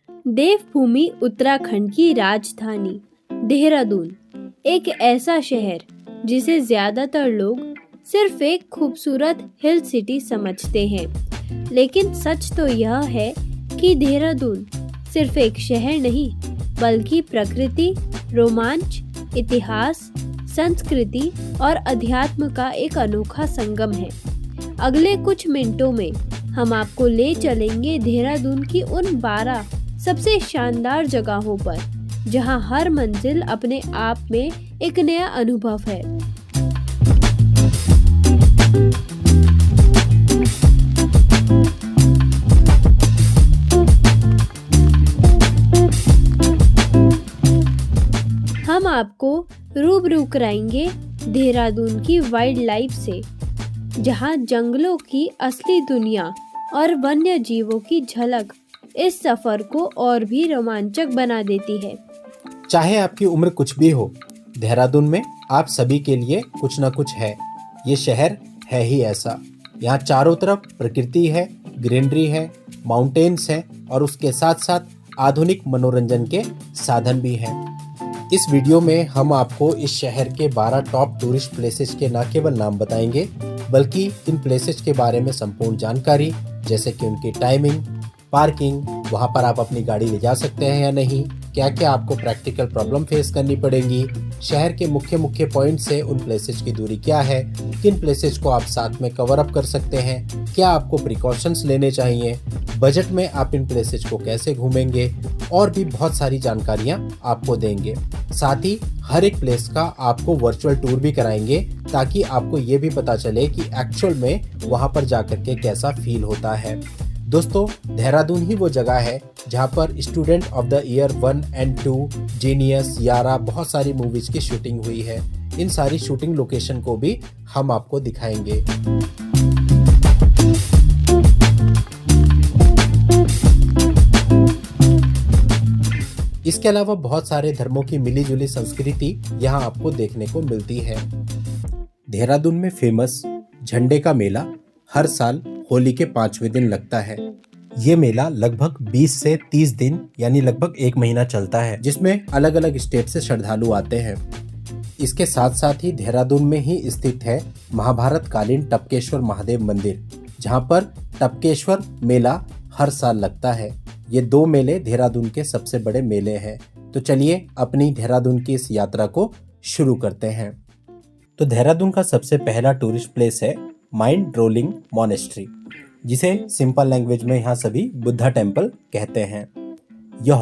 देवभूमि उत्तराखंड की राजधानी देहरादून एक ऐसा शहर जिसे ज्यादातर लोग सिर्फ एक खूबसूरत हिल सिटी समझते हैं, लेकिन सच तो यह है कि देहरादून सिर्फ एक शहर नहीं बल्कि प्रकृति, रोमांच, इतिहास, संस्कृति और अध्यात्म का एक अनोखा संगम है। अगले कुछ मिनटों में हम आपको ले चलेंगे देहरादून की उन 12 सबसे शानदार जगहों पर जहां हर मंजिल अपने आप में एक नया अनुभव है। हम आपको रूबरू कराएंगे देहरादून की वाइल्ड लाइफ से, जहां जंगलों की असली दुनिया और वन्य जीवों की झलक इस सफर को और भी रोमांचक बना देती है। चाहे आपकी उम्र कुछ भी हो, देहरादून में आप सभी के लिए कुछ न कुछ है। ये शहर है ही ऐसा। यहाँ चारों तरफ प्रकृति है, ग्रीनरी है, माउंटेन्स है और उसके साथ साथ आधुनिक मनोरंजन के साधन भी हैं। इस वीडियो में हम आपको इस शहर के 12 टॉप टूरिस्ट प्लेसेस के न केवल नाम बताएंगे, बल्कि इन प्लेसेस के बारे में संपूर्ण जानकारी, जैसे कि उनकी टाइमिंग, पार्किंग, वहाँ पर आप अपनी गाड़ी ले जा सकते हैं या नहीं, क्या क्या आपको प्रैक्टिकल प्रॉब्लम फेस करनी पड़ेंगी, शहर के मुख्य मुख्य पॉइंट से उन प्लेसेस की दूरी क्या है, किन प्लेसेस को आप साथ में कवर अप कर सकते हैं, क्या आपको प्रिकॉशंस लेने चाहिए, बजट में आप इन प्लेसेस को कैसे घूमेंगे और भी बहुत सारी जानकारियां आपको देंगे। साथ ही हर एक प्लेस का आपको वर्चुअल टूर भी कराएंगे, ताकि आपको ये भी पता चले कि एक्चुअल में वहाँ पर जाकर के कैसा फील होता है। दोस्तों, देहरादून ही वो जगह है जहाँ पर student of the year 1 and 2, genius, यारा, बहुत सारी मूवीज की शूटिंग हुई है। इन सारी शूटिंग लोकेशन को भी हम आपको दिखाएंगे। इसके अलावा बहुत सारे धर्मों की मिली-जुली संस्कृति यहाँ आपको देखने को मिलती है। देहरादून में फेमस झंडे का मेला हर साल होली के 5वें दिन लगता है। ये मेला लगभग 20 से 30 दिन यानी लगभग 1 महीना चलता है, जिसमें अलग अलग स्टेट से श्रद्धालु आते हैं। इसके साथ साथ ही देहरादून में ही स्थित है महाभारत कालीन टपकेश्वर महादेव मंदिर, जहाँ पर टपकेश्वर मेला हर साल लगता है। ये 2 मेले देहरादून के सबसे बड़े मेले हैं। तो चलिए अपनी देहरादून की इस यात्रा को शुरू करते हैं। तो देहरादून का सबसे पहला टूरिस्ट प्लेस है माइंड रोलिंग मॉनेस्ट्री, जिसे सिंपल लैंग्वेज में यहाँ सभी बुद्धा टेम्पल कहते हैं। यह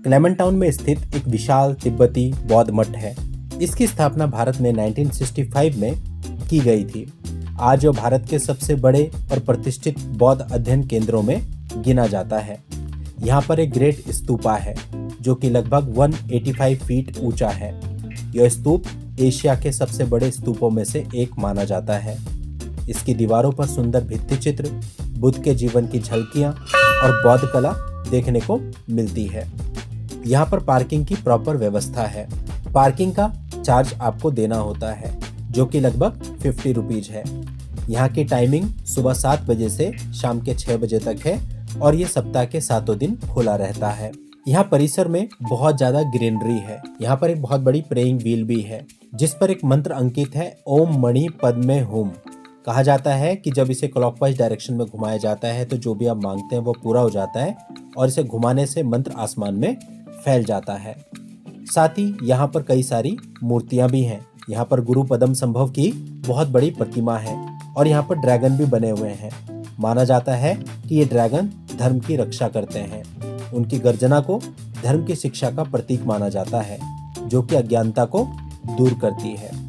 क्लेमेंट टाउन में स्थित एक विशाल तिब्बती बौद्ध मठ है। इसकी स्थापना भारत में 1965 में की गई थी। आज यह भारत के सबसे बड़े और प्रतिष्ठित बौद्ध अध्ययन केंद्रों में गिना जाता है। यहाँ पर एक ग्रेट स्तूपा है जो कि लगभग 185 फीट ऊंचा है। यह स्तूप एशिया के सबसे बड़े स्तूपों में से एक माना जाता है। इसकी दीवारों पर सुंदर भित्ति चित्र, बुद्ध के जीवन की झलकियां और बौद्ध कला देखने को मिलती है। यहाँ पर पार्किंग की प्रॉपर व्यवस्था है। पार्किंग का चार्ज आपको देना होता है, जो कि लगभग 50 रुपीज है। यहाँ की टाइमिंग सुबह 7 बजे से शाम के 6 बजे तक है और ये सप्ताह के 7 दिन खुला रहता है। यहाँ परिसर में बहुत ज्यादा ग्रीनरी है। यहाँ पर एक बहुत बड़ी प्रेइंग व्हील भी है, जिस पर एक मंत्र अंकित है, ओम मणि पद्मे हुम। कहा जाता है कि जब इसे क्लॉकवाइज डायरेक्शन में घुमाया जाता है तो जो भी आप मांगते हैं वो पूरा हो जाता है और इसे घुमाने से मंत्र आसमान में फैल जाता है। साथ ही यहाँ पर कई सारी मूर्तियां भी हैं। यहाँ पर गुरु पद्म संभव की बहुत बड़ी प्रतिमा है और यहाँ पर ड्रैगन भी बने हुए हैं। माना जाता है कि ये ड्रैगन धर्म की रक्षा करते हैं। उनकी गर्जना को धर्म की शिक्षा का प्रतीक माना जाता है, जो कि अज्ञानता को दूर करती है।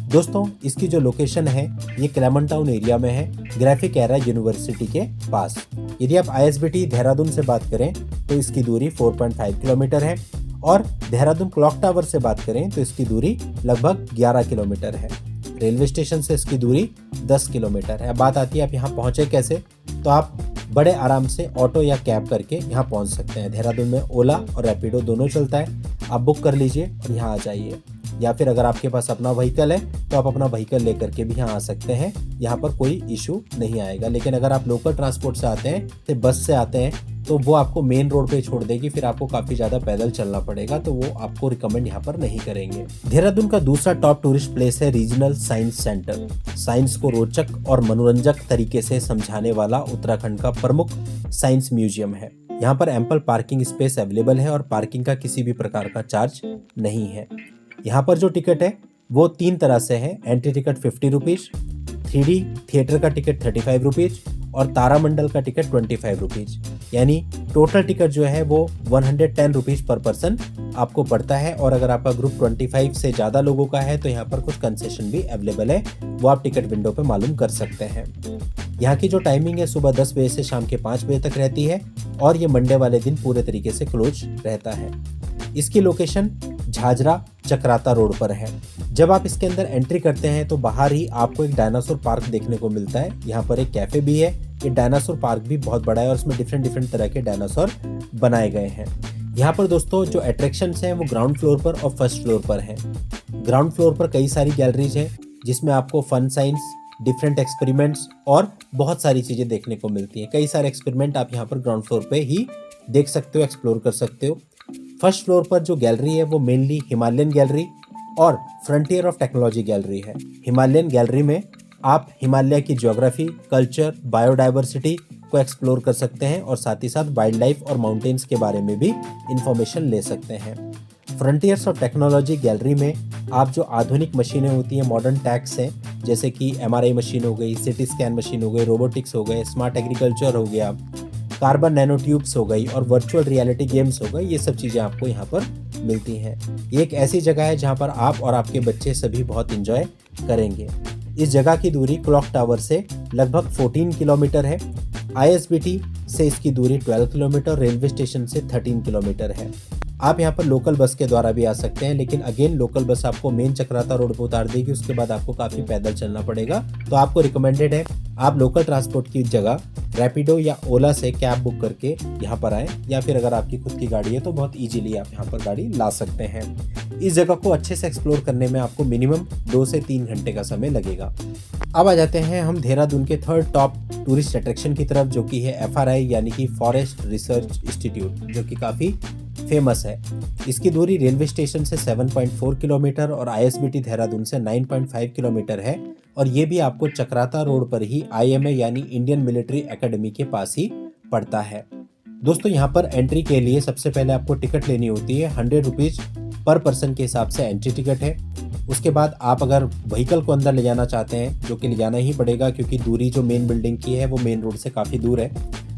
दोस्तों, इसकी जो लोकेशन है ये क्लेमेंट टाउन एरिया में है, ग्राफिक एरा यूनिवर्सिटी के पास। यदि आप ISBT देहरादून से बात करें तो इसकी दूरी 4.5 किलोमीटर है और देहरादून क्लॉक टावर से बात करें तो इसकी दूरी लगभग 11 किलोमीटर है। रेलवे स्टेशन से इसकी दूरी 10 किलोमीटर है। अब बात आती है आप यहाँ पहुँचे कैसे, तो आप बड़े आराम से ऑटो या कैब करके यहाँ पहुँच सकते हैं। देहरादून में ओला और रैपिडो दोनों चलता है। आप बुक कर लीजिए और यहाँ आ जाइए। या फिर अगर आपके पास अपना व्हीकल है तो आप अपना व्हीकल लेकर के भी यहाँ आ सकते हैं। यहाँ पर कोई इशू नहीं आएगा। लेकिन अगर आप लोकल ट्रांसपोर्ट से आते हैं तो बस से आते हैं तो वो आपको मेन रोड पे छोड़ देगी, फिर आपको काफ़ी ज़्यादा पैदल चलना पड़ेगा, तो वो आपको रिकमेंड यहाँ पर नहीं करेंगे। देहरादून का दूसरा टॉप टूरिस्ट प्लेस है रीजनल साइंस सेंटर। साइंस को रोचक और मनोरंजक तरीके से समझाने वाला उत्तराखंड का प्रमुख साइंस म्यूजियम है। यहाँ पर एम्पल पार्किंग स्पेस अवेलेबल है और पार्किंग का किसी भी प्रकार का चार्ज नहीं है। यहाँ पर जो टिकट है वो 3 तरह से है। Entry ticket 50 rupees, 3D theatre का टिकट 35 रुपीज़ और तारामंडल का टिकट 25 रुपीज़। यानी टोटल टिकट जो है वो 110 रुपीज़ पर पर्सन आपको पड़ता है। और अगर आपका ग्रुप 25 से ज़्यादा लोगों का है तो यहाँ पर कुछ कंसेशन भी अवेलेबल है, वो आप टिकट विंडो पे मालूम कर सकते हैं। यहाँ की जो टाइमिंग है सुबह 10 बजे से शाम के 5 बजे तक रहती है और ये मंडे वाले दिन पूरे तरीके से क्लोज रहता है। इसकी लोकेशन झाझरा चक्राता रोड पर है। जब आप इसके अंदर एंट्री करते हैं तो बाहर ही आपको एक डायनासोर पार्क देखने को मिलता है। यहाँ पर एक कैफे भी है। ये डायनासोर पार्क भी बहुत बड़ा है और उसमें डिफरेंट तरह के डायनासोर बनाए गए हैं। यहाँ पर दोस्तों जो अट्रैक्शंस हैं वो ग्राउंड फ्लोर पर और फर्स्ट फ्लोर पर हैं। ग्राउंड फ्लोर पर कई सारी गैलरीज हैं जिसमें आपको फन साइंस, डिफरेंट एक्सपेरिमेंट्स और बहुत सारी चीज़ें देखने को मिलती हैं। कई सारे एक्सपेरिमेंट आप यहाँ पर ग्राउंड फ्लोर पे ही देख सकते हो, एक्सप्लोर कर सकते हो। फर्स्ट फ्लोर पर जो गैलरी है वो मेनली हिमालयन गैलरी और फ्रंटियर ऑफ टेक्नोलॉजी गैलरी है। हिमालयन गैलरी में आप हिमालय की ज्योग्राफी, कल्चर, बायोडाइवर्सिटी को एक्सप्लोर कर सकते हैं और साथ ही साथ वाइल्ड लाइफ और माउंटेन्स के बारे में भी इंफॉर्मेशन ले सकते हैं। फ्रंटियर्स ऑफ टेक्नोलॉजी गैलरी में आप जो आधुनिक मशीनें होती हैं, मॉडर्न टैक्स हैं, जैसे कि MRI मशीन हो गई, CT स्कैन मशीन हो गई, रोबोटिक्स हो गए, स्मार्ट एग्रीकल्चर हो गया, कार्बन नैनो ट्यूब्स हो गई और वर्चुअल रियलिटी गेम्स हो गई, ये सब चीज़ें आपको यहाँ पर मिलती हैं। ये एक ऐसी जगह है जहाँ पर आप और आपके बच्चे सभी बहुत इंजॉय करेंगे। इस जगह की दूरी क्लॉक टावर से लगभग 14 किलोमीटर है। ISBT से इसकी दूरी 12 किलोमीटर, रेलवे स्टेशन से 13 किलोमीटर है। आप यहाँ पर लोकल बस के द्वारा भी आ सकते हैं, लेकिन अगेन लोकल बस आपको मेन चक्राता रोड पर उतार देगी, उसके बाद आपको काफ़ी पैदल चलना पड़ेगा। तो आपको रिकमेंडेड है आप लोकल ट्रांसपोर्ट की जगह रैपिडो या ओला से कैब बुक करके यहाँ पर आएँ, या फिर अगर आपकी खुद की गाड़ी है तो बहुत ईजिली आप यहाँ पर गाड़ी ला सकते हैं। इस जगह को अच्छे से एक्सप्लोर करने में आपको मिनिमम 2 से 3 घंटे का समय लगेगा। अब आ जाते हैं हम देहरादून के थर्ड टॉप टूरिस्ट अट्रैक्शन की तरफ, जो कि है FRI यानी कि फॉरेस्ट रिसर्च इंस्टीट्यूट, जो कि काफ़ी फेमस है। इसकी दूरी रेलवे स्टेशन से 7.4 किलोमीटर और ISBT देहरादून से 9.5 किलोमीटर है और ये भी आपको चक्राता रोड पर ही IMA यानी इंडियन मिलिट्री एकेडमी के पास ही पड़ता है। दोस्तों यहाँ पर एंट्री के लिए सबसे पहले आपको टिकट लेनी होती है। 100 रुपीज़ पर पर्सन के हिसाब से एंट्री टिकट है। उसके बाद आप अगर व्हीकल को अंदर ले जाना चाहते हैं, जो कि ले जाना ही पड़ेगा क्योंकि दूरी जो मेन बिल्डिंग की है वो मेन रोड से काफ़ी दूर है,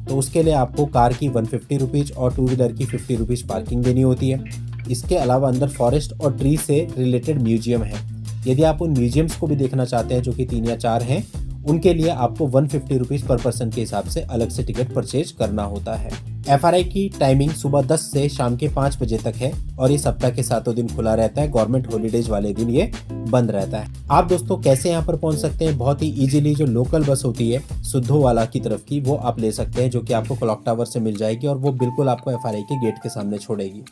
तो उसके लिए आपको कार की 150 रुपीज़ और 2 व्हीलर की 50 रुपीज़ पार्किंग देनी होती है। इसके अलावा अंदर फॉरेस्ट और ट्री से रिलेटेड म्यूजियम है। यदि आप उन म्यूजियम्स को भी देखना चाहते हैं, जो कि 3 या 4 हैं, उनके लिए आपको 150 रुपीज़ पर पर्सन के हिसाब से अलग से टिकट परचेज करना होता है। FRI की टाइमिंग सुबह 10 से शाम के 5 बजे तक है और ये सप्ताह के 7 दिन खुला रहता है। गवर्नमेंट हॉलीडेज वाले दिन ये बंद रहता है। आप दोस्तों कैसे यहाँ पर पहुँच सकते हैं? बहुत ही इजीली जो लोकल बस होती है सुद्धोवाला की तरफ की, वो आप ले सकते हैं, जो कि आपको क्लॉक टावर से मिल जाएगी और वो बिल्कुल आपको FRI के गेट के सामने छोड़ेगी।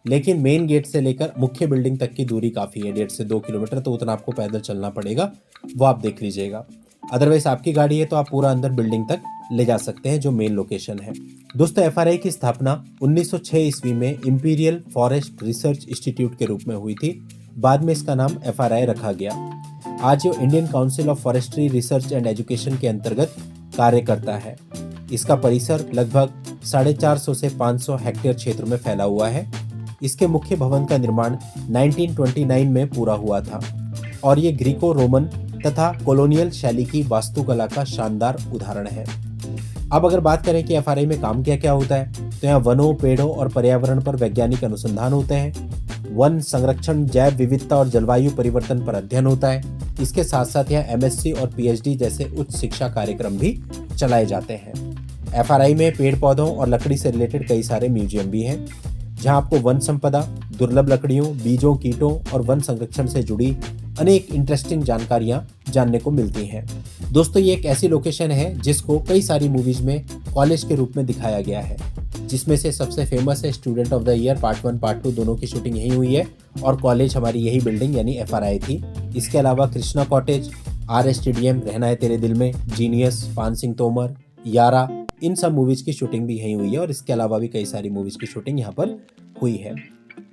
लेकिन मेन गेट से लेकर मुख्य बिल्डिंग तक की दूरी काफ़ी है, 1.5 से 2 किलोमीटर, तो उतना आपको पैदल चलना पड़ेगा, वो आप देख लीजिएगा। अदरवाइज आपकी गाड़ी है तो आप पूरा अंदर बिल्डिंग तक ले जा सकते हैं, जो मेन लोकेशन है। दोस्तों FRI की स्थापना 1906 ईस्वी में इंपीरियल फॉरेस्ट रिसर्च इंस्टीट्यूट के रूप में हुई थी। बाद में इसका नाम FRI रखा गया। आज ये Indian council of forestry research and education के अंतर्गत कार्य करता है। इसका परिसर लगभग 450 से 500 हेक्टेयर क्षेत्र में फैला हुआ है। इसके मुख्य भवन का निर्माण 1929 में पूरा हुआ था और ये ग्रीको रोमन तथा कॉलोनियल शैली की वास्तुकला का शानदार उदाहरण है। अब अगर बात करें कि FRI में काम क्या क्या होता है, तो यहाँ वनों, पेड़ों और पर्यावरण पर वैज्ञानिक अनुसंधान होते हैं। वन संरक्षण, जैव विविधता और जलवायु परिवर्तन पर अध्ययन होता है। इसके साथ साथ यहाँ MSc और PhD जैसे उच्च शिक्षा कार्यक्रम भी चलाए जाते हैं। FRI में पेड़ पौधों और लकड़ी से रिलेटेड कई सारे म्यूजियम भी हैं, जहाँ आपको वन संपदा, दुर्लभ लकड़ियों, बीजों, कीटों और वन संरक्षण से जुड़ी अनेक इंटरेस्टिंग जानकारियाँ जानने को मिलती हैं। दोस्तों ये एक ऐसी लोकेशन है जिसको कई सारी मूवीज में कॉलेज के रूप में दिखाया गया है, जिसमें से सबसे फेमस है student of the year part 1 part 2 दोनों की शूटिंग यहीं हुई है और कॉलेज हमारी यही बिल्डिंग यानी FRI थी। इसके अलावा कृष्णा कॉटेज, RS स्टेडियम, रहना है तेरे दिल में, जीनियस, पान सिंह तोमर, यारा, इन सब मूवीज की शूटिंग भी यहीं हुई है और इसके अलावा भी कई सारी मूवीज की शूटिंग यहाँ पर हुई है।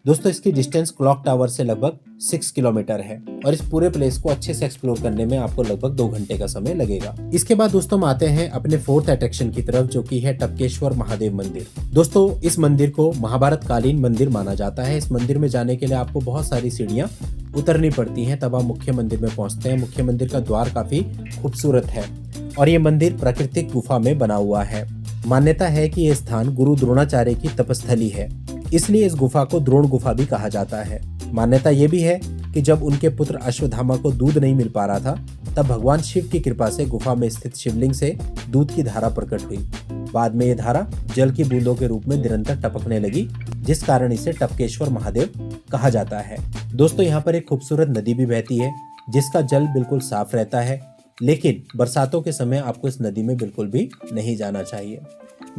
दोस्तों इसकी डिस्टेंस क्लॉक टावर से लगभग 6 किलोमीटर है और इस पूरे प्लेस को अच्छे से एक्सप्लोर करने में आपको लगभग 2 घंटे का समय लगेगा। इसके बाद दोस्तों हम आते हैं अपने फोर्थ अट्रैक्शन की तरफ, जो कि है टपकेश्वर महादेव मंदिर। दोस्तों इस मंदिर को महाभारत कालीन मंदिर माना जाता है। इस मंदिर में जाने के लिए आपको बहुत सारी सीढ़ियां उतरनी पड़ती हैं, तब आप मुख्य मंदिर में पहुंचते हैं। मुख्य मंदिर का द्वार काफी खूबसूरत है और ये मंदिर प्राकृतिक गुफा में बना हुआ है। मान्यता है कि यह स्थान गुरु द्रोणाचार्य की तपस्थली है, इसलिए इस गुफा को द्रोण गुफा भी कहा जाता है। मान्यता यह भी है कि जब उनके पुत्र अश्वत्थामा को दूध नहीं मिल पा रहा था, तब भगवान शिव की कृपा से गुफा में स्थित शिवलिंग से दूध की धारा प्रकट हुई। बाद में ये धारा जल की बूंदों के रूप में निरंतर टपकने लगी, जिस कारण इसे टपकेश्वर महादेव कहा जाता है। दोस्तों यहाँ पर एक खूबसूरत नदी भी बहती है, जिसका जल बिल्कुल साफ रहता है, लेकिन बरसातों के समय आपको इस नदी में बिल्कुल भी नहीं जाना चाहिए।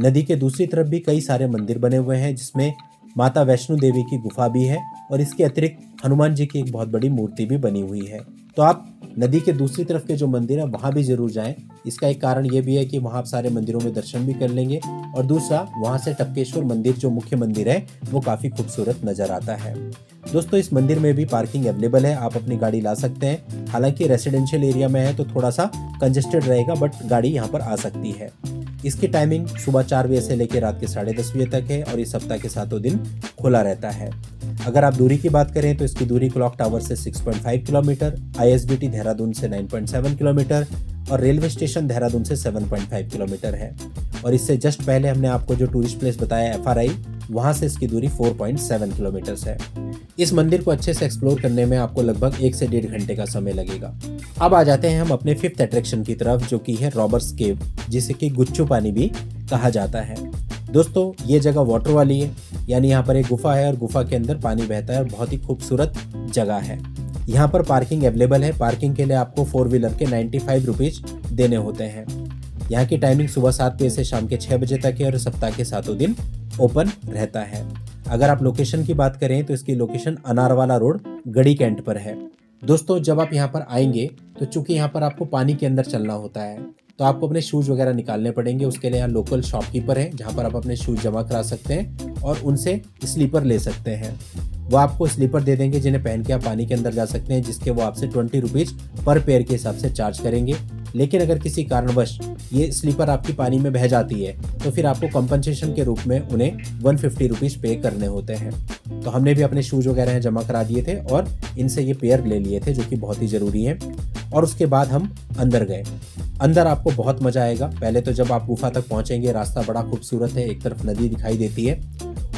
नदी के दूसरी तरफ भी कई सारे मंदिर बने हुए हैं, जिसमें माता वैष्णो देवी की गुफा भी है और इसके अतिरिक्त हनुमान जी की एक बहुत बड़ी मूर्ति भी बनी हुई है। तो आप नदी के दूसरी तरफ के जो मंदिर है वहां भी जरूर जाएं। इसका एक कारण ये भी है कि वहां आप सारे मंदिरों में दर्शन भी कर लेंगे और दूसरा वहां से टपकेश्वर मंदिर जो मुख्य मंदिर है वो काफी खूबसूरत नजर आता है। दोस्तों इस मंदिर में भी पार्किंग अवेलेबल है, आप अपनी गाड़ी ला सकते हैं। हालांकि रेसिडेंशियल एरिया में है तो थोड़ा सा कंजेस्टेड रहेगा, बट गाड़ी यहाँ पर आ सकती है। इसकी टाइमिंग सुबह 4 बजे से लेकर रात के 10:30 बजे तक है और इस सप्ताह के 7 दिन खुला रहता है। अगर आप दूरी की बात करें तो इसकी दूरी क्लॉक टावर से 6.5 किलोमीटर, ISBT देहरादून से 9.7 किलोमीटर और रेलवे स्टेशन देहरादून से 7.5 किलोमीटर है। और इससे जस्ट पहले हमने आपको जो टूरिस्ट प्लेस बताया FRI, वहां से इसकी दूरी 4.7 किलोमीटर है। इस मंदिर को अच्छे से एक्सप्लोर करने में आपको लगभग 1 से 1.5 घंटे का समय लगेगा। अब आ जाते हैं हम अपने फिफ्थ अट्रैक्शन की तरफ, जो कि है रॉबर्स केव, जिसे कि गुच्चू पानी भी कहा जाता है। दोस्तों ये जगह वाटर वाली है, यानी यहाँ पर एक गुफा है और गुफा के अंदर पानी बहता है और बहुत ही खूबसूरत जगह है। यहाँ पर पार्किंग अवेलेबल है। पार्किंग के लिए आपको 4 व्हीलर के 95 रुपीज देने होते हैं। यहाँ की टाइमिंग सुबह 7 बजे से शाम के 6 बजे तक है और सप्ताह के 7 दिन ओपन रहता है। अगर आप लोकेशन की बात करें तो इसकी लोकेशन अनारवाला रोड, गढ़ी कैंट पर है। दोस्तों जब आप यहाँ पर आएंगे तो चूंकि यहाँ पर आपको पानी के अंदर चलना होता है, तो आपको अपने शूज वगैरह निकालने पड़ेंगे। उसके लिए यहाँ लोकल शॉपकीपर है जहाँ पर आप अपने शूज जमा करा सकते हैं और उनसे स्लीपर ले सकते हैं। वो आपको स्लीपर दे देंगे जिन्हें पहन के आप पानी के अंदर जा सकते हैं, जिसके वो आपसे 20 रुपीज पर पेयर के हिसाब से चार्ज करेंगे। लेकिन अगर किसी कारणवश ये स्लीपर आपकी पानी में बह जाती है तो फिर आपको कंपनसेशन के रूप में उन्हें 150 रुपीज पे करने होते हैं। तो हमने भी अपने शूज वगैरह जमा करा दिए थे और इनसे ये पेयर ले लिए थे, जो कि बहुत ही ज़रूरी है। और उसके बाद हम अंदर गए। अंदर आपको बहुत मज़ा आएगा। पहले तो जब आप गुफा तक पहुंचेंगे, रास्ता बड़ा खूबसूरत है। एक तरफ नदी दिखाई देती है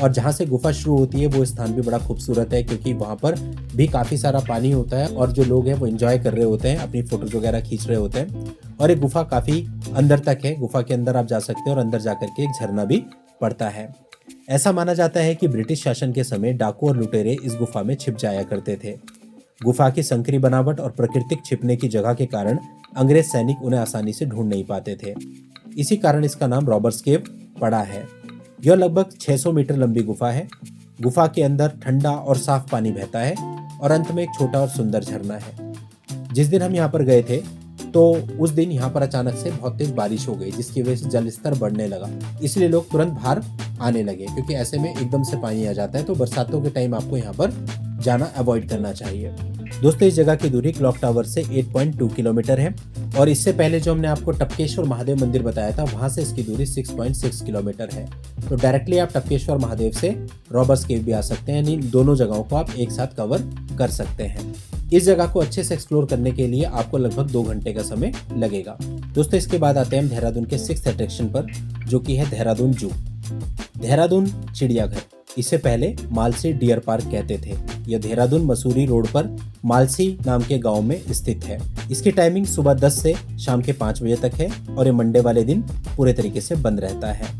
और जहाँ से गुफा शुरू होती है वो स्थान भी बड़ा खूबसूरत है, क्योंकि वहाँ पर भी काफ़ी सारा पानी होता है और जो लोग हैं वो एंजॉय कर रहे होते हैं, अपनी फोटोज वगैरह खींच रहे होते हैं। और एक गुफा काफ़ी अंदर तक है। गुफा के अंदर आप जा सकते हैं और अंदर जाकर के एक झरना भी पड़ता है। ऐसा माना जाता है कि ब्रिटिश शासन के समय डाकू और लुटेरे इस गुफा में छिप जाया करते थे। गुफा की संकरी बनावट और प्राकृतिक छिपने की जगह के कारण अंग्रेज सैनिक उन्हें आसानी से ढूंढ नहीं पाते थे। इसी कारण इसका नाम रॉबर्स केव पड़ा है। यह लगभग 600 मीटर लंबी गुफा है। गुफा के अंदर ठंडा और साफ पानी बहता है और अंत में एक छोटा और सुंदर झरना है। जिस दिन हम यहाँ पर गए थे तो उस दिन यहाँ पर अचानक से बहुत तेज बारिश हो गई, जिसकी वजह से जल स्तर बढ़ने लगा। इसलिए लोग तुरंत बाहर आने लगे, क्योंकि ऐसे में एकदम से पानी आ जाता है। तो बरसातों के टाइम आपको यहाँ पर जाना अवॉइड करना चाहिए। दोस्तों इस जगह की दूरी क्लॉक टावर से 8.2 किलोमीटर है और इससे पहले जो हमने आपको टपकेश्वर महादेव मंदिर बताया था, वहां से इसकी दूरी 6.6 किलोमीटर है। तो डायरेक्टली आप टपकेश्वर महादेव से रॉबर्स केव भी आ सकते हैं, यानी दोनों जगहों को आप एक साथ कवर कर सकते हैं। इस जगह को अच्छे से एक्सप्लोर करने के लिए आपको लगभग 2 घंटे का समय लगेगा। दोस्तों इसके बाद आते हैं हम देहरादून के 6th अट्रैक्शन पर, जो कि है देहरादून जू। देहरादून चिड़ियाघर, इससे पहले मालसी डियर पार्क कहते थे। यह देहरादून मसूरी रोड पर मालसी नाम के गांव में स्थित है। इसकी टाइमिंग सुबह 10 से शाम के 5 बजे तक है और ये मंडे वाले दिन पूरे तरीके से बंद रहता है।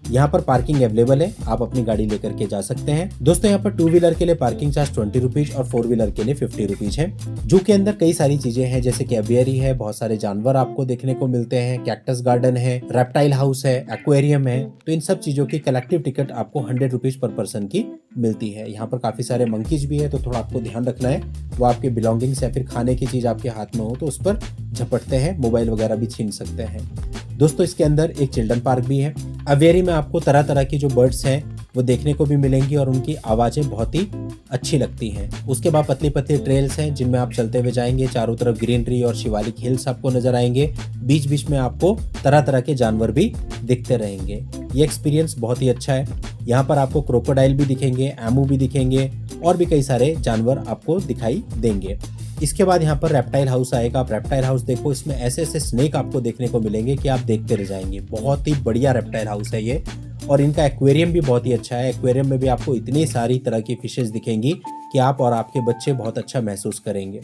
यहाँ पर पार्किंग अवेलेबल है, आप अपनी गाड़ी लेकर के जा सकते हैं। दोस्तों यहाँ पर 2 व्हीलर के लिए पार्किंग चार्ज 20 रुपीज और 4 व्हीलर के लिए 50 रुपीज है। जू के अंदर कई सारी चीजें हैं, जैसे कि एवियरी है, बहुत सारे जानवर आपको देखने को मिलते हैं, कैक्टस गार्डन है, रेप्टाइल हाउस है, एक्वेरियम है। तो इन सब चीजों की कलेक्टिव टिकट आपको 100 रुपीज पर पर्सन की मिलती है। यहाँ पर काफ़ी सारे मंकीज भी है, तो थोड़ा आपको ध्यान रखना है वो आपके बिलोंगिंग्स या फिर खाने की चीज़ आपके हाथ में हो तो उस पर झपटते हैं, मोबाइल वगैरह भी छीन सकते हैं। दोस्तों इसके अंदर एक चिल्ड्रन पार्क भी है। अवेरी में आपको तरह तरह की जो बर्ड्स हैं वो देखने को भी मिलेंगी और उनकी आवाज़ें बहुत ही अच्छी लगती हैं। उसके बाद पतली पतली ट्रेल्स हैं जिनमें आप चलते हुए जाएंगे, चारों तरफ ग्रीनरी और शिवालिक हिल्स आपको नजर आएंगे। बीच बीच में आपको तरह तरह के जानवर भी दिखते रहेंगे। ये एक्सपीरियंस बहुत ही अच्छा है। यहाँ पर आपको क्रोकोडाइल भी दिखेंगे, एमू भी दिखेंगे और भी कई सारे जानवर आपको दिखाई देंगे। इसके बाद यहाँ पर रेप्टाइल हाउस आएगा। आप रेप्टाइल हाउस देखो, इसमें ऐसे ऐसे स्नेक आपको देखने को मिलेंगे कि आप देखते रह जाएंगे। बहुत ही बढ़िया रेप्टाइल हाउस है ये, और इनका एक्वेरियम भी बहुत ही अच्छा है। एक्वेरियम में भी आपको इतनी सारी तरह की फिशेस दिखेंगी कि आप और आपके बच्चे बहुत अच्छा महसूस करेंगे।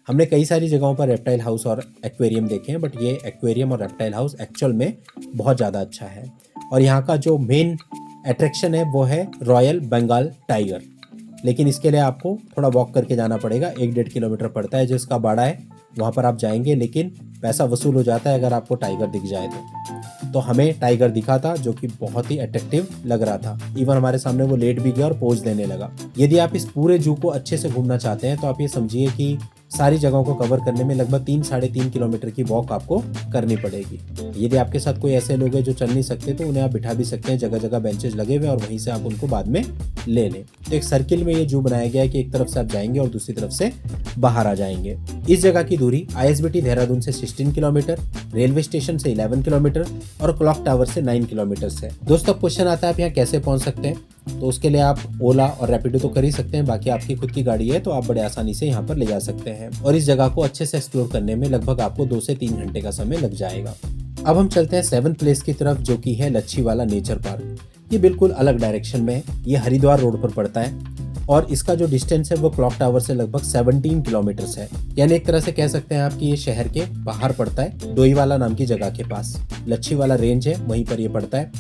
हमने कई सारी जगहों पर रेप्टाइल हाउस और एक्वेरियम देखे हैं, बट ये एक्वेरियम और रेप्टाइल हाउस एक्चुअल में बहुत ज़्यादा अच्छा है। और यहाँ का जो मेन अट्रैक्शन है वो है रॉयल बंगाल टाइगर, लेकिन इसके लिए आपको थोड़ा वॉक करके जाना पड़ेगा। 1-1.5 किलोमीटर पड़ता है जो इसका बाड़ा है, वहाँ पर आप जाएंगे, लेकिन पैसा वसूल हो जाता है अगर आपको टाइगर दिख जाए तो हमें टाइगर दिखा था जो कि बहुत ही अट्रैक्टिव लग रहा था। इवन हमारे सामने वो लेट भी गया और पोज देने लगा। यदि आप इस पूरे जू को अच्छे से घूमना चाहते हैं तो आप ये समझिए कि सारी जगहों को कवर करने में लगभग 3-3.5 किलोमीटर की वॉक आपको करनी पड़ेगी। यदि आपके साथ कोई ऐसे लोग हैं जो चल नहीं सकते तो उन्हें आप बिठा भी सकते हैं। जगह जगह बेंचेज लगे हुए और वहीं से आप उनको बाद में ले लें। तो एक सर्किल में ये जू बनाया गया है कि एक तरफ से आप जाएंगे और दूसरी तरफ से बाहर आ जाएंगे। इस जगह की दूरी ISBT देहरादून से 16 किलोमीटर, रेलवे स्टेशन से 11 किलोमीटर और क्लॉक टावर से 9 किलोमीटर है। दोस्तों क्वेश्चन आता है आप यहाँ कैसे पहुंच सकते हैं, तो उसके लिए आप ओला और रैपिडो तो कर ही सकते हैं, बाकी आपकी खुद की गाड़ी है तो आप बड़े आसानी से यहाँ पर ले जा सकते हैं। और इस जगह को अच्छे से एक्सप्लोर करने में लगभग आपको 2 से 3 घंटे का समय लग जाएगा। अब हम चलते हैं 7th प्लेस की तरफ जो कि है लच्छीवाला नेचर पार्क। ये बिल्कुल अलग डायरेक्शन में है, ये हरिद्वार रोड पर पड़ता है और इसका जो डिस्टेंस है वो क्लॉक टावर से लगभग 17 किलोमीटर है। यानी एक तरह से कह सकते हैं आप कि ये शहर के बाहर पड़ता है, डोईवाला नाम की जगह के पास। लच्छीवाला रेंज है वहीं पर ये पड़ता है।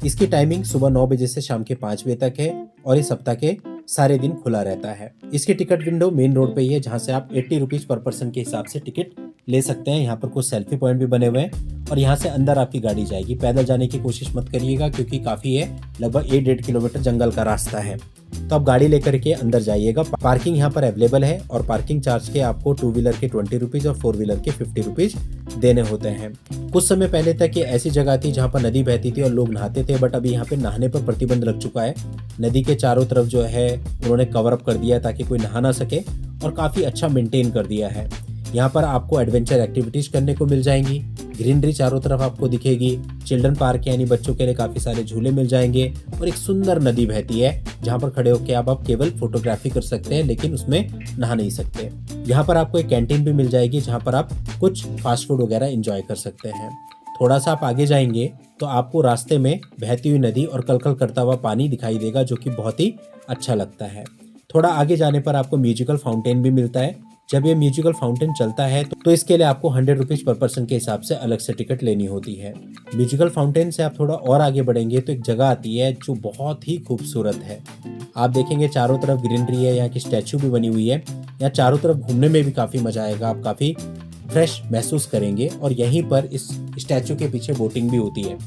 इसकी टाइमिंग सुबह 9 बजे से शाम के 5 बजे तक है और ये सप्ताह के सारे दिन खुला रहता है। इसकी टिकट विंडो मेन रोड पे ही है जहाँ से आप 80 रुपीज पर पर्सन के हिसाब से टिकट ले सकते हैं। यहाँ पर कुछ सेल्फी पॉइंट भी बने हुए हैं और यहाँ से अंदर आपकी गाड़ी जाएगी। पैदल जाने की कोशिश मत करिएगा क्योंकि काफी है, लगभग 1-1.5 किलोमीटर जंगल का रास्ता है, तो आप गाड़ी लेकर के अंदर जाइएगा। पार्किंग यहाँ पर अवेलेबल है और पार्किंग चार्ज के आपको 2 व्हीलर के 20 रुपीज और 4 व्हीलर के 50 रुपीज देने होते हैं। कुछ समय पहले तक ये ऐसी जगह थी जहाँ पर नदी बहती थी और लोग नहाते थे, बट अभी यहाँ पे नहाने पर प्रतिबंध लग चुका है। नदी के चारों तरफ जो है उन्होंने कवर अप कर दिया ताकि कोई नहा ना सके और काफी अच्छा मेंटेन कर दिया है। यहाँ पर आपको एडवेंचर एक्टिविटीज करने को मिल जाएंगी, ग्रीनरी चारों तरफ आपको दिखेगी, चिल्ड्रन पार्क यानी बच्चों के लिए काफी सारे झूले मिल जाएंगे और एक सुंदर नदी बहती है जहाँ पर खड़े होकर आप केवल फोटोग्राफी कर सकते हैं लेकिन उसमें नहा नहीं सकते। यहाँ पर आपको एक कैंटीन भी मिल जाएगी जहाँ पर आप कुछ फास्ट फूड वगैरह एंजॉय कर सकते हैं। थोड़ा सा आप आगे जाएंगे तो आपको रास्ते में बहती हुई नदी और कलकल करता हुआ पानी दिखाई देगा जो कि बहुत ही अच्छा लगता है। थोड़ा आगे जाने पर आपको म्यूजिकल फाउंटेन भी मिलता है। जब ये म्यूजिकल फाउंटेन चलता है तो इसके लिए आपको 100 रुपीज पर पर्सन के हिसाब से अलग से टिकट लेनी होती है। म्यूजिकल फाउंटेन से आप थोड़ा और आगे बढ़ेंगे तो एक जगह आती है जो बहुत ही खूबसूरत है। आप देखेंगे चारों तरफ ग्रीनरी है, यहाँ की स्टैचू भी बनी हुई है। यहाँ चारों तरफ घूमने में भी काफी मजा आएगा, आप काफी फ्रेश महसूस करेंगे। और यहीं पर इस स्टैचू के पीछे बोटिंग भी होती है,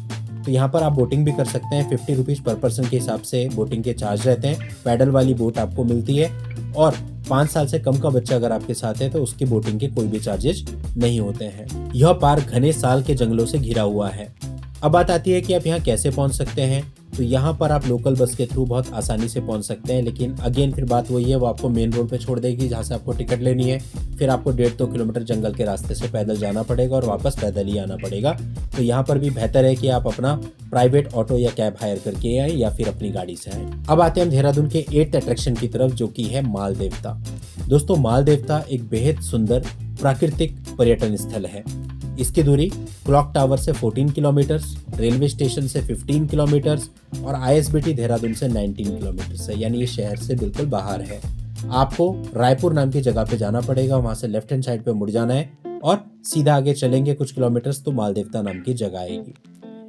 तो यहाँ पर आप बोटिंग भी कर सकते हैं। 50 रुपीज पर पर्सन के हिसाब से बोटिंग के चार्ज रहते हैं। पैडल वाली बोट आपको मिलती है और 5 साल से कम का बच्चा अगर आपके साथ है तो उसकी बोटिंग के कोई भी चार्जेस नहीं होते हैं। यह पार्क घने साल के जंगलों से घिरा हुआ है। अब बात आती है कि आप यहाँ कैसे पहुँच सकते हैं, तो यहाँ पर आप लोकल बस के थ्रू बहुत आसानी से पहुँच सकते हैं, लेकिन अगेन फिर बात वही है, वो आपको मेन रोड पे छोड़ देगी जहाँ से आपको टिकट लेनी है। फिर आपको 1.5-2 किलोमीटर जंगल के रास्ते से पैदल जाना पड़ेगा और वापस पैदल ही आना पड़ेगा। तो यहाँ पर भी बेहतर है कि आप अपना प्राइवेट ऑटो या कैब हायर करके आए या फिर अपनी गाड़ी से आए। अब आते हैं हम देहरादून के 8th अट्रैक्शन की तरफ जो कि है माल देवता। दोस्तों माल देवता एक बेहद सुंदर प्राकृतिक पर्यटन स्थल है। इसकी दूरी क्लॉक टावर से 14 किलोमीटर, रेलवे स्टेशन से 15 किलोमीटर और ISBT देहरादून से 19 किलोमीटर है, यानी ये शहर से बिल्कुल बाहर है। आपको रायपुर नाम की जगह पे जाना पड़ेगा, वहां से लेफ्ट हैंड साइड पे मुड़ जाना है और सीधा आगे चलेंगे कुछ किलोमीटर्स तो माल देवता नाम की जगह आएगी।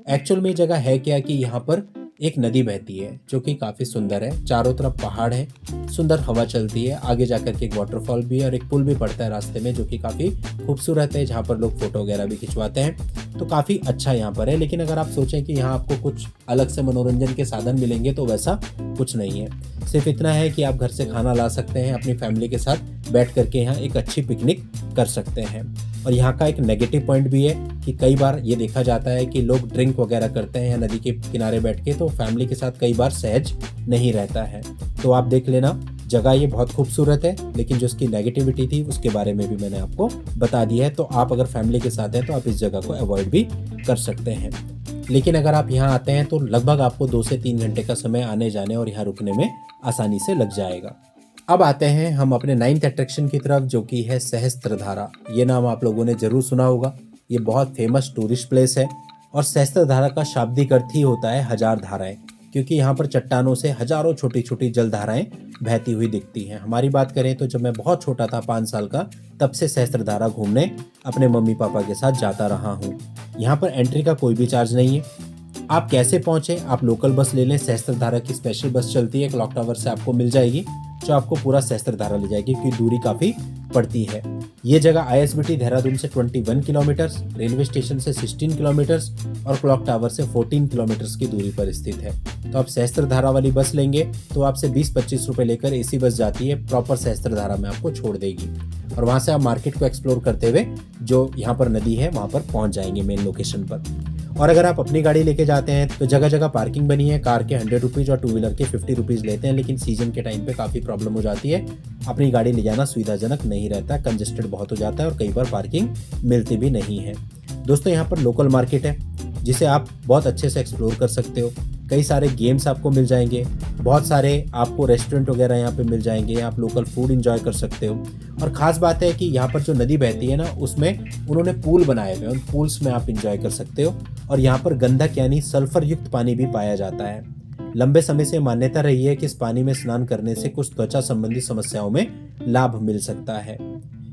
एक्चुअल में जगह है क्या कि यहाँ पर एक नदी बहती है जो कि काफी सुंदर है, चारों तरफ पहाड़ है, सुंदर हवा चलती है। आगे जाकर के एक वाटरफॉल भी है और एक पुल भी पड़ता है रास्ते में जो कि काफी खूबसूरत है, जहाँ पर लोग फोटो वगैरह भी खिंचवाते हैं। तो काफी अच्छा यहाँ पर है। लेकिन अगर आप सोचें कि यहाँ आपको कुछ अलग से मनोरंजन के साधन मिलेंगे तो वैसा कुछ नहीं है। सिर्फ इतना है कि आप घर से खाना ला सकते हैं, अपनी फैमिली के साथ बैठ करके यहाँ एक अच्छी पिकनिक कर सकते हैं। और यहाँ का एक नेगेटिव पॉइंट भी है कि कई बार ये देखा जाता है कि लोग ड्रिंक वगैरह करते हैं नदी के किनारे बैठ के, तो फैमिली के साथ कई बार सहज नहीं रहता है। तो आप देख लेना, जगह ये बहुत खूबसूरत है, लेकिन जो इसकी नेगेटिविटी थी उसके बारे में भी मैंने आपको बता दिया है। तो आप अगर फैमिली के साथ हैं तो आप इस जगह को अवॉइड भी कर सकते हैं। लेकिन अगर आप यहाँ आते हैं तो लगभग आपको 2 से 3 घंटे का समय आने जाने और यहाँ रुकने में आसानी से लग जाएगा। अब आते हैं हम अपने 9th अट्रैक्शन की तरफ, जो कि है सहस्त्रधारा। ये नाम आप लोगों ने जरूर सुना होगा। ये बहुत फेमस टूरिस्ट प्लेस है और सहस्त्रधारा का शाब्दिक अर्थ ही होता है 1000 धाराएं, क्योंकि यहाँ पर चट्टानों से हजारों छोटी छोटी जलधाराएं बहती हुई दिखती हैं। हमारी बात करें तो जब मैं बहुत छोटा था, 5 साल का, तब से सहस्त्रधारा घूमने अपने मम्मी पापा के साथ जाता रहा हूँ। यहाँ पर एंट्री का कोई भी चार्ज नहीं है। आप कैसे पहुँचे? आप लोकल बस ले लें। सहस्त्रधारा की स्पेशल बस चलती है, क्लॉक टावर से आपको मिल जाएगी, जो आपको पूरा सहस्त्रधारा ले जाएगी, क्योंकि दूरी काफ़ी पड़ती है। ये जगह ISBT देहरादून से 21 किलोमीटर, रेलवे स्टेशन से 16 किलोमीटर और क्लॉक टावर से 14 किलोमीटर की दूरी पर स्थित है। तो आप सहस्त्रधारा वाली बस लेंगे तो आपसे 20-25 रुपए लेकर AC बस जाती है, प्रॉपर सहस्त्रधारा में आपको छोड़ देगी और वहाँ से आप मार्केट को एक्सप्लोर करते हुए जो यहाँ पर नदी है वहाँ पर पहुँच जाएंगे मेन लोकेशन पर। और अगर आप अपनी गाड़ी लेके जाते हैं तो जगह जगह पार्किंग बनी है। कार के 100 रुपीज़ और 2 व्हीलर के 50 रुपीज़ लेते हैं, लेकिन सीजन के टाइम पे काफ़ी प्रॉब्लम हो जाती है। अपनी गाड़ी ले जाना सुविधाजनक नहीं रहता, कंजेस्टेड बहुत हो जाता है और कई बार पार्किंग मिलती भी नहीं है। दोस्तों, यहाँ पर लोकल मार्केट है जिसे आप बहुत अच्छे से एक्सप्लोर कर सकते हो। कई सारे गेम्स आपको मिल जाएंगे, बहुत सारे आपको रेस्टोरेंट वगैरह यहाँ पे मिल जाएंगे, आप लोकल फूड एंजॉय कर सकते हो। और ख़ास बात है कि यहाँ पर जो नदी बहती है ना, उसमें उन्होंने पूल बनाए हुए हैं, उन पूल्स में आप एंजॉय कर सकते हो। और यहाँ पर गंधक यानी सल्फर युक्त पानी भी पाया जाता है। लंबे समय से मान्यता रही है कि इस पानी में स्नान करने से कुछ त्वचा संबंधी समस्याओं में लाभ मिल सकता है।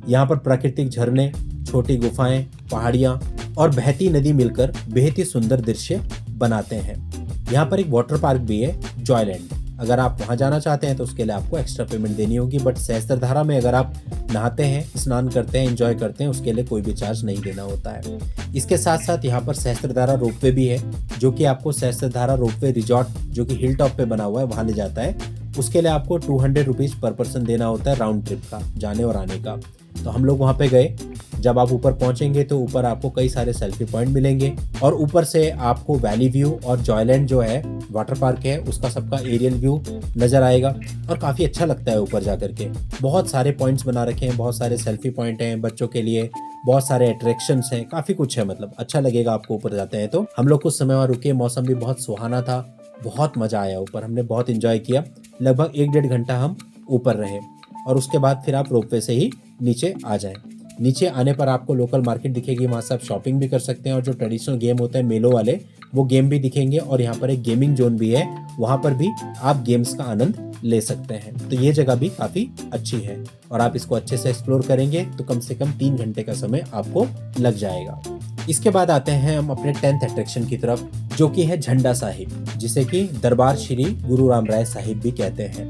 यहाँ पर प्राकृतिक झरने, छोटी गुफाएं, पहाड़ियाँ और बहती नदी मिलकर बेहद ही सुंदर दृश्य बनाते हैं। यहाँ पर एक वाटर पार्क भी है, जॉयलैंड। अगर आप वहाँ जाना चाहते हैं तो उसके लिए आपको एक्स्ट्रा पेमेंट देनी होगी, बट सहस्त्रधारा में अगर आप नहाते हैं, स्नान करते हैं, एंजॉय करते हैं, उसके लिए कोई भी चार्ज नहीं देना होता है। इसके साथ साथ यहाँ पर सहस्त्रधारा रोपवे भी है, जो कि आपको सहस्त्रधारा रोपवे रिजॉर्ट, जो कि हिल टॉप पे बना हुआ है, वहाँ ले जाता है। उसके लिए आपको 200 रुपीज़ पर पर्सन देना होता है, राउंड ट्रिप का, जाने और आने का। तो हम लोग वहाँ पे गए। जब आप ऊपर पहुंचेंगे तो ऊपर आपको कई सारे सेल्फी पॉइंट मिलेंगे और ऊपर से आपको वैली व्यू और जॉयलैंड जो है वाटर पार्क है उसका सबका एरियल व्यू नजर आएगा और काफ़ी अच्छा लगता है ऊपर जाकर के। बहुत सारे पॉइंट्स बना रखे हैं, बहुत सारे सेल्फी पॉइंट हैं बच्चों के लिए, बहुत सारे अट्रैक्शंस हैं, काफ़ी कुछ है, मतलब अच्छा लगेगा आपको ऊपर जाते हैं तो। हम लोग कुछ समय वहाँ रुके, मौसम भी बहुत सुहाना था, बहुत मज़ा आया ऊपर, हमने बहुत इंजॉय किया। लगभग 1-1.5 घंटा हम ऊपर रहे और उसके बाद फिर आप रोपवे से ही नीचे आ जाएं। नीचे आने पर आपको लोकल मार्केट दिखेगी, वहाँ से आप शॉपिंग भी कर सकते हैं और जो ट्रेडिशनल गेम होते हैं मेलों वाले, वो गेम भी दिखेंगे। और यहाँ पर एक गेमिंग जोन भी है, वहाँ पर भी आप गेम्स का आनंद ले सकते हैं। तो ये जगह भी काफ़ी अच्छी है और आप इसको अच्छे से एक्सप्लोर करेंगे तो कम से कम 3 घंटे का समय आपको लग जाएगा। इसके बाद आते हैं हम अपने 10th अट्रैक्शन की तरफ, जो कि है झंडा साहिब, जिसे कि दरबार श्री गुरु राम राय साहिब भी कहते हैं।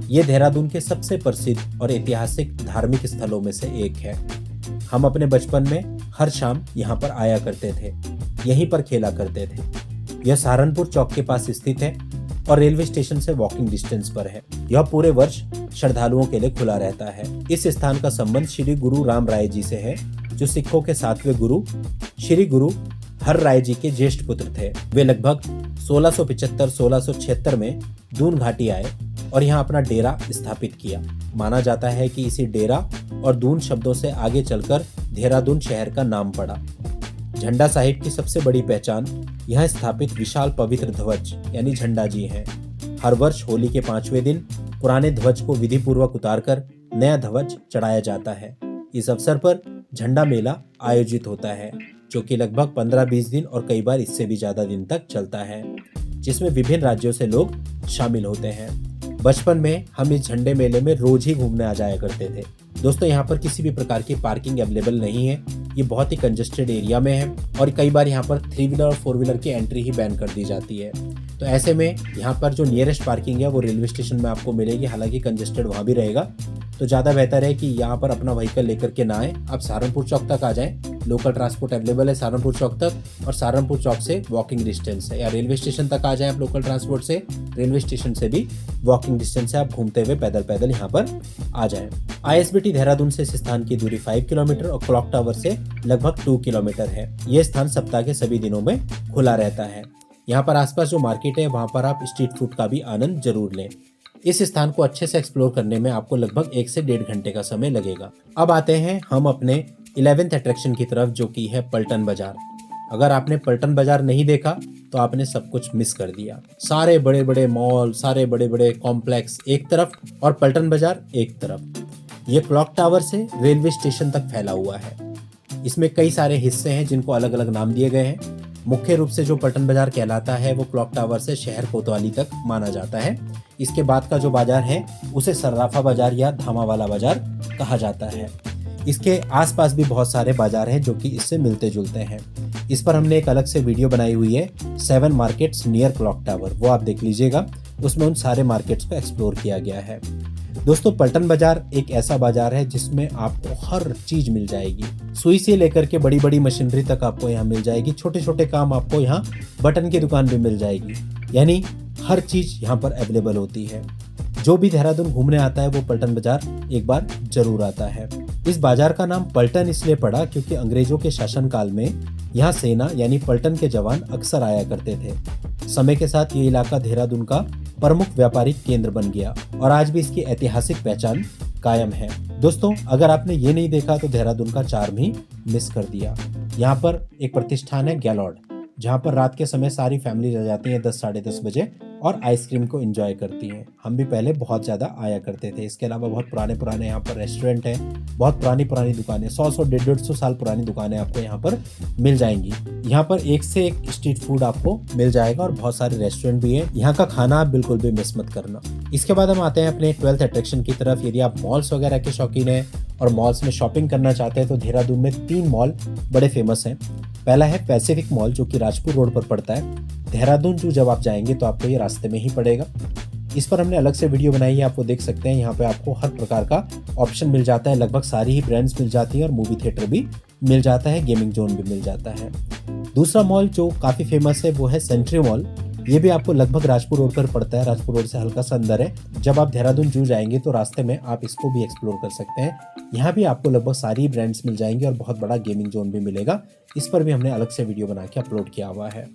ये देहरादून के सबसे प्रसिद्ध और ऐतिहासिक धार्मिक स्थलों में से एक है। हम अपने बचपन में हर शाम यहाँ पर आया करते थे, यहीं पर खेला करते थे। यह सहारनपुर चौक के पास स्थित है और रेलवे स्टेशन से वॉकिंग डिस्टेंस पर है। यह पूरे वर्ष श्रद्धालुओं के लिए खुला रहता है। इस स्थान का संबंध श्री गुरु राम राय जी से है, जो सिखों के 7वें गुरु श्री गुरु हर राय जी के ज्येष्ठ पुत्र थे। वे लगभग 1675-1676 में दून घाटी आए और यहाँ अपना डेरा स्थापित किया। माना जाता है कि इसी डेरा और दून शब्दों से आगे चलकर देहरादून शहर का नाम पड़ा। झंडा साहिब की सबसे बड़ी पहचान यहाँ स्थापित विशाल पवित्र ध्वज यानी झंडा जी हैं। हर वर्ष होली के 5वें दिन पुराने ध्वज को विधि पूर्वक उतारकर नया ध्वज चढ़ाया जाता है। इस अवसर पर झंडा मेला आयोजित होता है, जो कि लगभग 15-20 दिन और कई बार इससे भी ज्यादा दिन तक चलता है, जिसमें विभिन्न राज्यों से लोग शामिल होते हैं। बचपन में हम इस झंडे मेले में रोज ही घूमने आ जाया करते थे। दोस्तों, यहाँ पर किसी भी प्रकार की पार्किंग अवेलेबल नहीं है, ये बहुत ही कंजेस्टेड एरिया में है और कई बार यहाँ पर 3 व्हीलर और 4 व्हीलर की एंट्री ही बैन कर दी जाती है। तो ऐसे में यहाँ पर जो नियरेस्ट पार्किंग है वो रेलवे स्टेशन में आपको मिलेगी, हालांकि कंजेस्टेड वहाँ भी रहेगा। तो ज़्यादा बेहतर है कि यहाँ पर अपना व्हीकल लेकर के ना आए, आप सहारनपुर चौक तक आ जाएं लोकल ट्रांसपोर्ट अवेलेबल है सहारनपुर चौक तक, और सहारनपुर चौक से वॉकिंग डिस्टेंस है। या रेलवे स्टेशन तक आ जाएं आप लोकल ट्रांसपोर्ट से, रेलवे स्टेशन से भी वॉकिंग डिस्टेंस है, आप घूमते हुए पैदल पैदल यहाँ पर आ जाएं। ISBT देहरादून से इस स्थान की दूरी 5 किलोमीटर और क्लॉक टावर से लगभग 2 किलोमीटर है। ये स्थान सप्ताह के सभी दिनों में खुला रहता है। यहाँ पर आसपास जो मार्केट है वहाँ पर आप स्ट्रीट फूड का भी आनंद जरूर लें। इस स्थान को अच्छे से एक्सप्लोर करने में आपको लगभग 1 से 1.5 घंटे का समय लगेगा। अब आते हैं हम अपने 11th अट्रैक्शन की तरफ, जो कि है पलटन बाजार। अगर आपने पलटन बाजार नहीं देखा तो आपने सब कुछ मिस कर दिया। सारे बड़े बड़े मॉल, सारे बड़े बड़े कॉम्प्लेक्स एक तरफ और पलटन बाजार एक तरफ। ये क्लॉक टावर से रेलवे स्टेशन तक फैला हुआ है। इसमें कई सारे हिस्से हैं जिनको अलग अलग नाम दिए गए हैं। मुख्य रूप से जो पलटन बाजार कहलाता है वो क्लॉक टावर से शहर कोतवाली तक माना जाता है। इसके बाद का जो बाजार है उसे सर्राफा बाजार या धामा वाला बाजार कहा जाता है। इसके आसपास भी बहुत सारे बाजार हैं जो कि इससे मिलते जुलते हैं। इस पर हमने एक अलग से वीडियो बनाई हुई है 7 मार्केट्स नियर क्लॉक टावर, वो आप देख लीजिएगा। उसमें उन सारे मार्केट्स को एक्सप्लोर किया गया है। दोस्तों, पलटन बाजार एक ऐसा बाजार है जिसमें आपको हर चीज मिल जाएगी। सुई से लेकर के बड़ी बड़ी मशीनरी तक आपको यहाँ मिल जाएगी। छोटे छोटे काम आपको यहाँ बटन की दुकान भी मिल जाएगी। यानी हर चीज यहाँ पर अवेलेबल होती है। जो भी देहरादून घूमने आता है वो पलटन बाजार एक बार जरूर आता है। इस बाजार का नाम पलटन इसलिए पड़ा क्योंकि अंग्रेजों के शासनकाल में यहाँ सेना यानी पलटन के जवान अक्सर आया करते थे। समय के साथ ये इलाका देहरादून का प्रमुख व्यापारिक केंद्र बन गया और आज भी इसकी ऐतिहासिक पहचान कायम है। दोस्तों, अगर आपने ये नहीं देखा तो देहरादून का चार्म ही मिस कर दिया। यहाँ पर एक प्रतिष्ठान है गैलॉर्ड, जहाँ पर रात के समय सारी फैमिली रह जाती है 10 साढ़े 10 बजे और आइसक्रीम को एंजॉय करती हैं। हम भी पहले बहुत ज़्यादा आया करते थे। इसके अलावा बहुत पुराने यहाँ पर रेस्टोरेंट हैं, बहुत पुरानी दुकानें, 100 150 साल पुरानी दुकानें आपको यहाँ पर मिल जाएंगी। यहाँ पर एक से एक स्ट्रीट फूड आपको मिल जाएगा और बहुत सारे रेस्टोरेंट भी हैं। यहाँ का खाना आप बिल्कुल भी मिस मत करना। इसके बाद हम आते हैं अपने 12th अट्रैक्शन की तरफ। यदि आप मॉल्स वगैरह के शौकीन हैं और मॉल्स में शॉपिंग करना चाहते हैं तो देहरादून में 3 मॉल बड़े फेमस हैं। पहला है पैसिफिक मॉल, जो कि राजपुर रोड पर पड़ता है। देहरादून जू जब आप जाएंगे तो आपको ये रास्ते में ही पड़ेगा। इस पर हमने अलग से वीडियो बनाई है, आप वो देख सकते हैं। यहाँ पे आपको हर प्रकार का ऑप्शन मिल जाता है, लगभग सारी ही ब्रांड्स मिल जाती हैं और मूवी थिएटर भी मिल जाता है, गेमिंग जोन भी मिल जाता है। दूसरा मॉल जो काफ़ी फेमस है वो है सेंट्री मॉल। ये भी आपको लगभग राजपुर रोड पर पड़ता है, राजपुर रोड से हल्का सा अंदर है। जब आप देहरादून जू जाएंगे तो रास्ते में आप इसको भी एक्सप्लोर कर सकते हैं। यहाँ भी आपको लगभग सारी ब्रांड्स मिल जाएंगी और बहुत बड़ा गेमिंग जोन भी मिलेगा। इस पर भी हमने अलग से वीडियो बना के अपलोड किया हुआ है।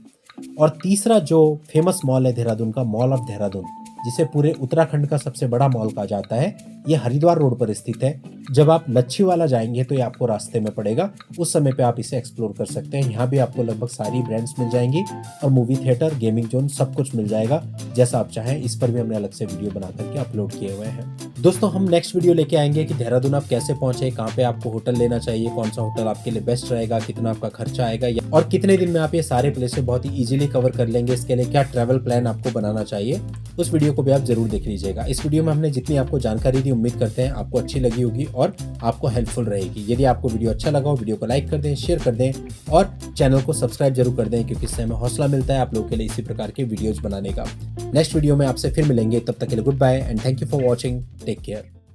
और तीसरा जो फेमस मॉल है देहरादून का, मॉल ऑफ देहरादून, जिसे पूरे उत्तराखंड का सबसे बड़ा मॉल कहा जाता है, ये हरिद्वार रोड पर स्थित है। जब आप लच्छीवाला जाएंगे तो ये आपको रास्ते में पड़ेगा, उस समय पे आप इसे एक्सप्लोर कर सकते हैं। यहाँ भी आपको लगभग सारी ब्रांड्स मिल जाएंगी और मूवी थिएटर, गेमिंग जोन सब कुछ मिल जाएगा जैसा आप चाहें। इस पर भी हमने अलग से वीडियो बना करके अपलोड किए हुए हैं। दोस्तों, हम नेक्स्ट वीडियो लेके आएंगे कि देहरादून आप कैसे पहुंचे, कहाँ पे आपको होटल लेना चाहिए, कौन सा होटल आपके लिए बेस्ट रहेगा, कितना आपका खर्चा आएगा और कितने दिन में आप ये सारे प्लेसेस बहुत ही इजीली कवर कर लेंगे। इसके लिए क्या ट्रैवल प्लान आपको बनाना चाहिए, उस वीडियो को भी आप जरूर देख लीजिएगा। इस वीडियो में हमने जितनी आपको जानकारी दी, उम्मीद करते हैं आपको अच्छी लगी होगी और आपको हेल्पफुल रहेगी। यदि आपको वीडियो अच्छा लगा हो, वीडियो को लाइक कर दें, शेयर कर दें और चैनल को सब्सक्राइब जरूर कर दें, क्योंकि इससे हमें हौसला मिलता है आप लोगों के लिए इसी प्रकार के वीडियोज बनाने का। नेक्स्ट वीडियो में आपसे फिर मिलेंगे, तब तक के लिए goodbye and thank you for watching. Take care.